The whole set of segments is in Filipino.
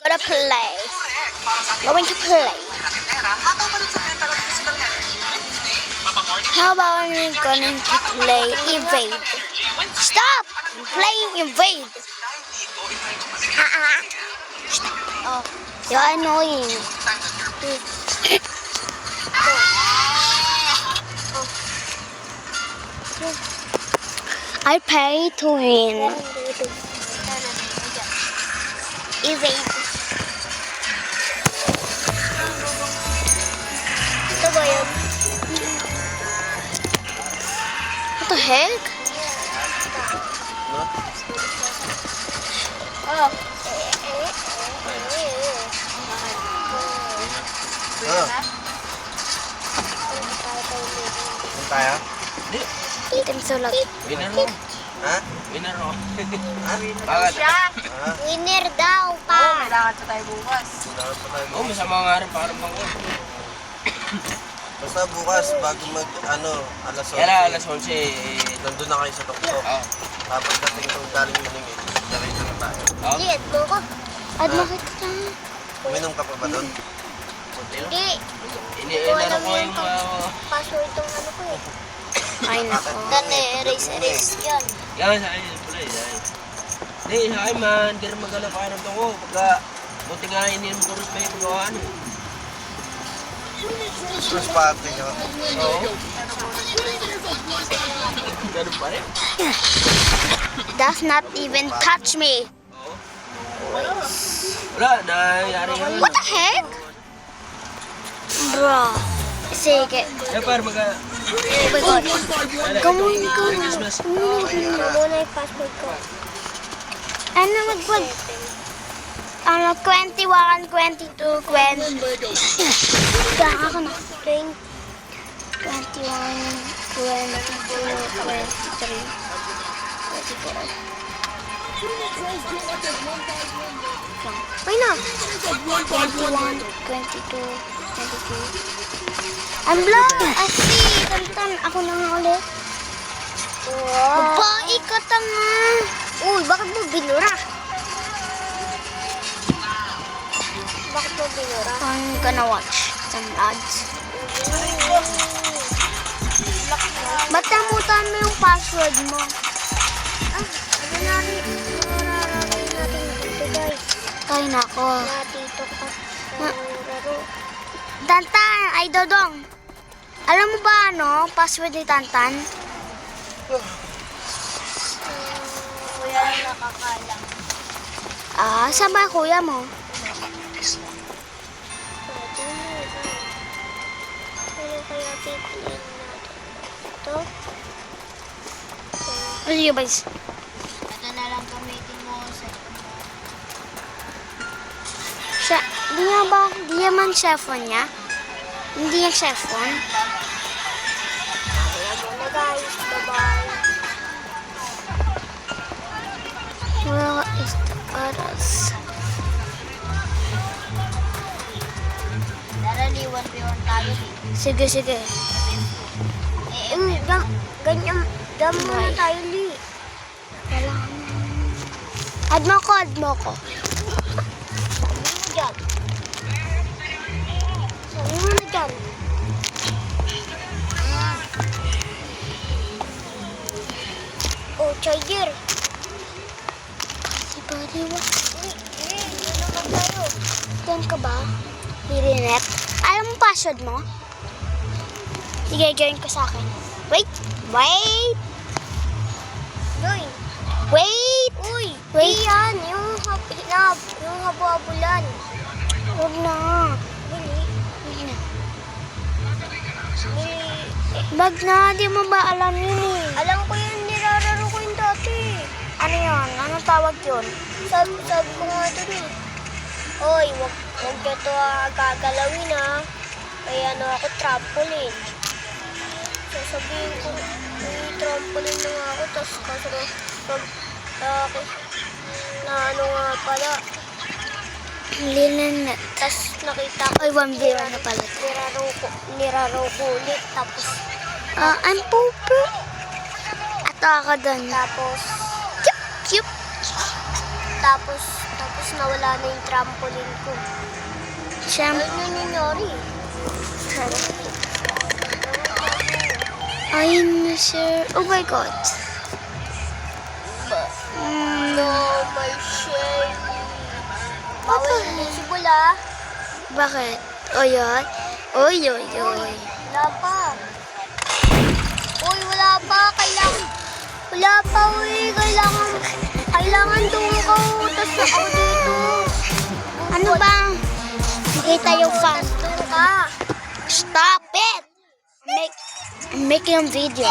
Gonna play. Going to play. How about we going to play Evade? Stop! I'm playing Evade. Oh, you're annoying. I pay to win. Evade. Ito ba yun? What the heck? Oh. Saan tayo? Item sulat. Winner mo. Ha? Winner mo. Bakit? Winner daw pa. Kailangan pa tayo bukas. Dapat pa tayo. Oo, masama nga rin para bang ko. Basta bukas, bago mag, alas 11. Kaya lang, alas 11. Nandun na kayo sa tuktok. Oo. Tapos dating kung galing maningin, diretso na tayo. Oo. Hindi, add mo ko. Add mo kita. Uminom ka pa ba doon? Hindi. Iniinano ko yung Password tong ano ko eh. Ay nako. Dan erase yan. yan, sa akin pala eh. Hindi, sa akin man, hindi rin maghanap kayo ko. Pagka, buti nga ininom ko rin pa yung pagawaan eh. Christmas party nyo. Oo. Ganun pa rin. Does not even touch me. Wala, nangyari yun. What the heck? Bro. Sige. Eh, par, Oh my God. Gawin ko Merry na. Christmas. Muna yung password ko. Ano mag-wag? 21, 22, 20. Gaka ka na. 21, 22, 23, 24. Why not? 21, 22, 23. I'm blocked! See! Tantan, ako na nga ulit. Wow! Babae ka tanga! Uy, bakit mo binura? Bakit mo binura? I'm gonna watch some ads. Ba't namutan mo yung password mo? Ano natin ito guys? Kaya na ako. Natito ka. Tantan, ay Dodong. Alam mo ba ano, password ni Tantan? Kuya lang nakakalam. Saan ba kuya mo? Ano kaya pipiliin natin? Ito? Ano yun ba? Ito na lang gamitin mo sa siya, di nga ba? Di naman cellphone niya? Hindi yung cellphone? Ayan na guys, bye-bye. Where is the others? Tara, liwan tayo. Sige, sige. Ganyan muna tayo, Li. Add mo ko. Dyan. Sabi mo na dyan. Oh, charger. Si Bariwa. Yan naman tayo. Dyan ka ba? Hirinet. Alam mo password mo? Sige, join ka sa akin. Wait. Join. Wait. Uy. Wait. Yan. Yung habo-habulan. Huwag na. Bili. Bag na, di mo ba alam yun eh? Alam ko yun, nilalaro ko yun dati. Ano yun? Anong tawag yun? Sabi ko nga dun eh. Oy, wag nyo to gagalawin ha. Kaya ako trampoline. Sasabihin ko, trampoline na nga ako, tapos kaso na ano nga pala. Linan. Tapos nakita ko. Ay, 1v1 na pala. Niraro ko ulit. Tapos, I'm popo. At ako doon. Tapos, Tapos nawala na yung trampoline ko. Siyempre. Ayun yung nangyari. I'm not sure. Oh my God. No, my shame. Bawal invisible ah. Bakit? O yun? Oy, oy, oy. Wala pa. Uy, wala pa. Wala pa, uy. Kailangan tungkaw. Tapos ako dito. Ano ba? Makita yung fan. Tapos tungka. Stop it! I'm making a video.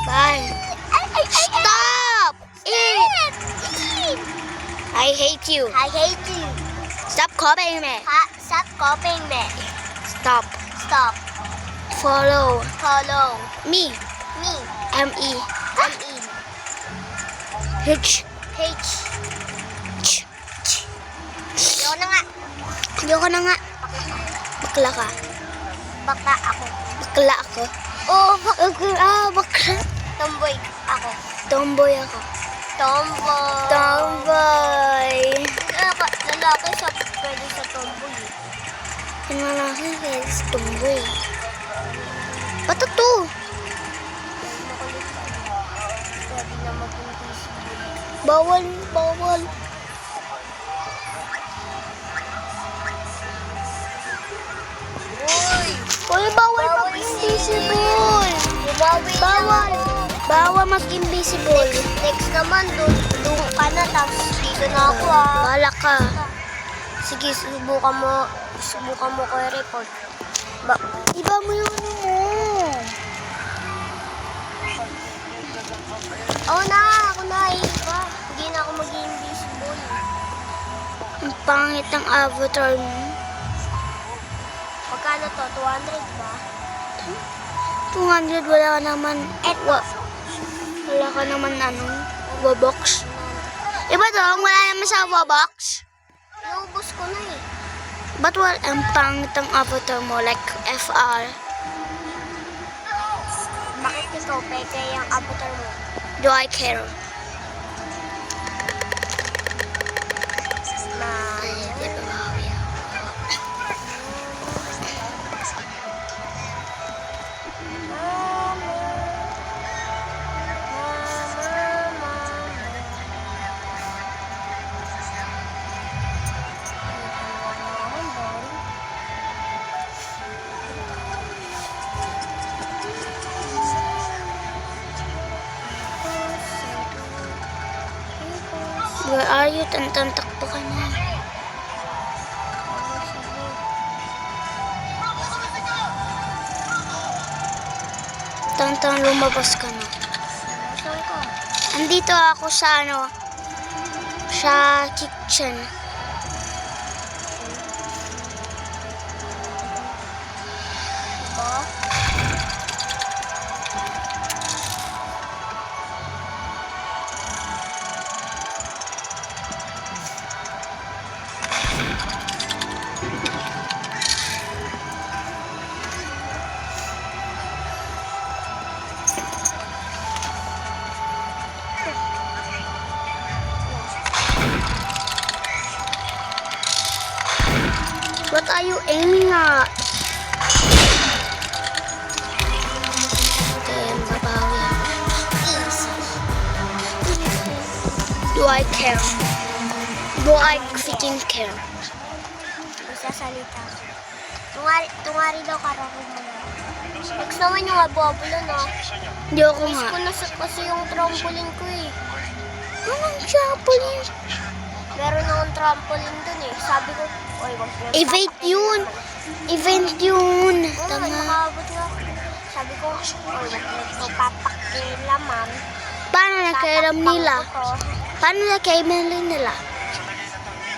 Bye. Stop it! I hate you. I hate you. Stop copying me. Stop copying me. Stop. Stop. Follow Follow me. me. M-E. M-E. H. H. Ayoko na nga. Ayoko na nga. Bakla ka. Baka ako. Bakla ako. Oh, Bakla. tomboy ako. Tomboy ako. Tomboy. Tomboy. Lalaki sa pwede sa tomboy. Yung lalaki kaya sa tomboy. Bato to. Makulit ka. Pwede na mag-intis. Bawal, bawal. Uy! Uy, bawal mag-invisible. Bumawi na Bawal. ako. Bawal mag-invisible. Next naman, doon ka na, tapos dito na ako ah. Bahala ka. Sige, subukan mo ko i-report. Iba mo yung ano mo. Oo na, ako na iba. Hindi na ako mag-invisible. Ang pangit ng avatar mo. Magkano to? 200 ba? 200, wala ka naman. Wala ka naman Wobox. Iba dong, wala naman sa Wobox. Naubos ko na eh. Ba't ang pangit ang avatar mo? Like FR. Bakit ikaw peke yung avatar mo? Do I care? Where are you? Tantan-takbo ka na. Tantan, lumabas ka na. Saan ka? Andito ako sa sa kitchen. Ito? What are you aiming at? Then, babawi. Do I care? Do I freaking care? Magsasalita. Tungari daw kararo mo na. Next naman yung abobulo no. Hindi ako Miss nga. ko na kasi yung trampoline ko eh. Anong trampoline? Meron akong trampoline dun eh. Sabi ko, oy, wag mo. Event yun. Event yun. Oo, Tama. nakaabot nga ako. Sabi ko, oy, wag mo papakilaman. Paano nakairam nila? Tatakpan ko to. Paano nakairam nila?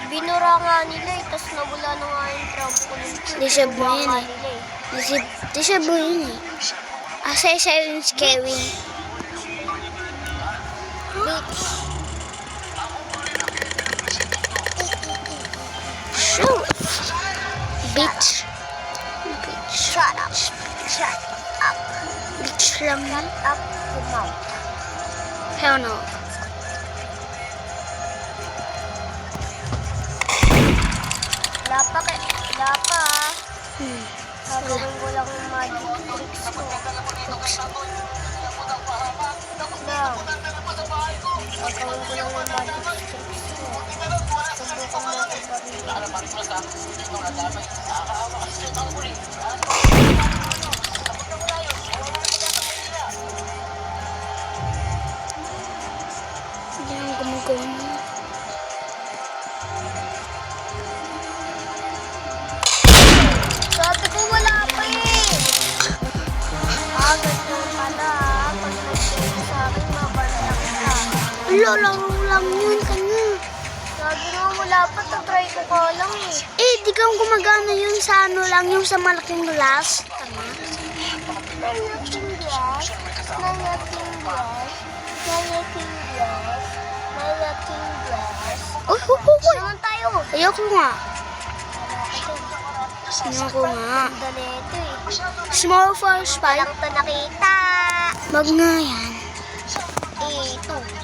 Binura nga nila eh, tapos nawala na nga yung trampoline ko. Disable Binura yun nga eh. nila Disable yun eh. Asa siya yung Kevin. Bitch. Sure. Bitch. Bitch. Shut up. Shut up. Bitch lang yan. Shut up your mouth. Hell no. Wala pa. Hmm. Gagawin ko lang yung magic tricks ko. Lang. Gagawin ko lang yung magic tricks ko. Subukan mo ako ba? Hindi ang gumagana. Sabi ko wala pa eh. Ganun pala. Pag nag-share sa akin, mabalak ka. Laro lang yun kanya. Sabi nga wala pa, tatry ko ka lang eh. Eh, di kang gumagana yun sa ano lang, yung sa malaking glass. Tama. Malaking glass, malaking glass, malaking glass, malaking glass. Uy, uy, uy, uy. Naman tayo. Ayoko nga. Ayoko nga. Ganda na ito eh. Small force fight. Walang to nakita. Wag nga yan.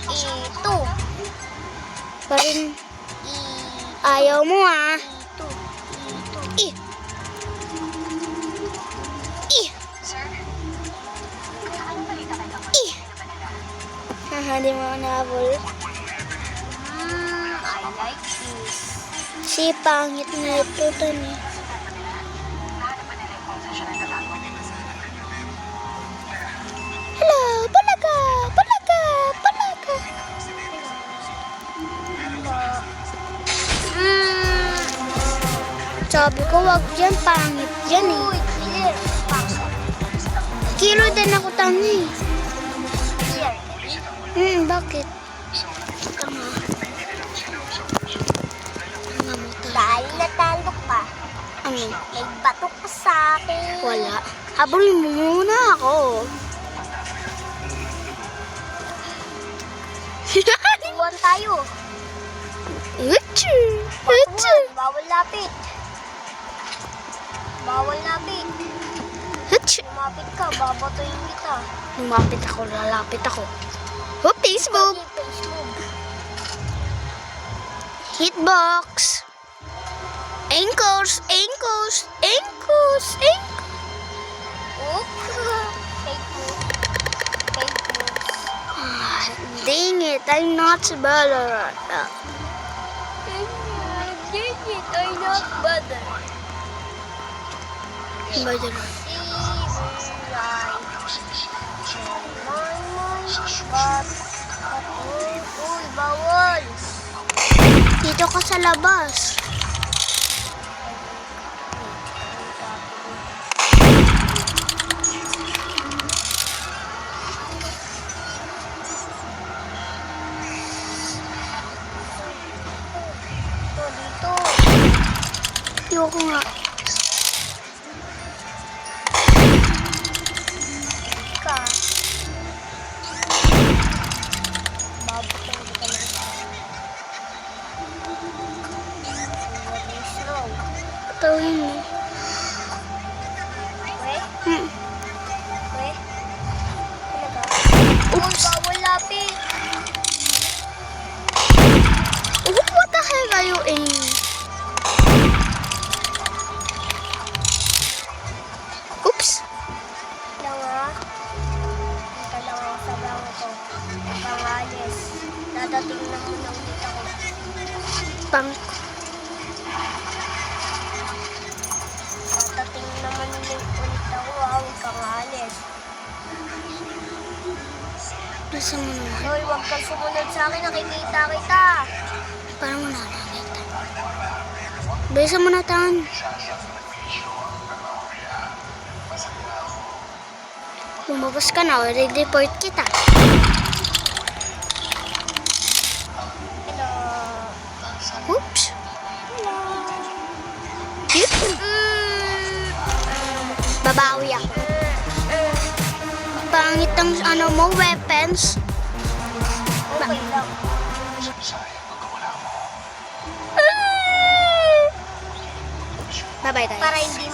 Ito. Parin, ayaw mo ah. Ito. Eh. Eh. Eh. Haha, di mo nabol. I like this. Si pangit na ito, Tani. Hello, palaga, palaga, palaga. Sabi ko, wag yan, pangit yan eh. Uy, clear. Paksa. Kilo din ako, Tani. Clear. Bakit? Tama. Tama mo, Tani. Dahil natalo ka, Ano? may batok ka sa akin. Wala. Habulin mo muna ako. Iwan tayo. Uchu! Uchu! Batuan, bawal lapit. Bawal lapit. Uchu! Lumapit ka, babatuin kita. Lumapit ako, lalapit ako. Oh, Facebook! Face move. Hitbox! Ankles! Ankles! Ankles! Ankles! Oop. Fake move. Fake moves. Ah, dang it, I'm not better at that. Dang it, I'm not better. Better. Uy, bawal. Dito ka sa labas. Dito. Ayoko nga. Ka. Babutong kita lang. Slow. Tawin mo. Weh? Hmm. Weh? Talaga? Uy, bawal lapit. What the hell are you aiming? Oops. Lang ha. Dito lang ako sa bangko. Pangalis. Dadating na mo ng dito ko. Pang. Dadating naman ulit ako. Huwag kang alis. Nasa mo naman. Hoy, huwag kang sumunod sa akin. Nakikita kita. Parang wala nakita. Bisa mo na tan. Lumabas ka na, i-report kita. Hello. Oops. Hello. Babawi ako. Pangit ang ano mo, weapons. Okay lang. Bye-bye guys. Para hindi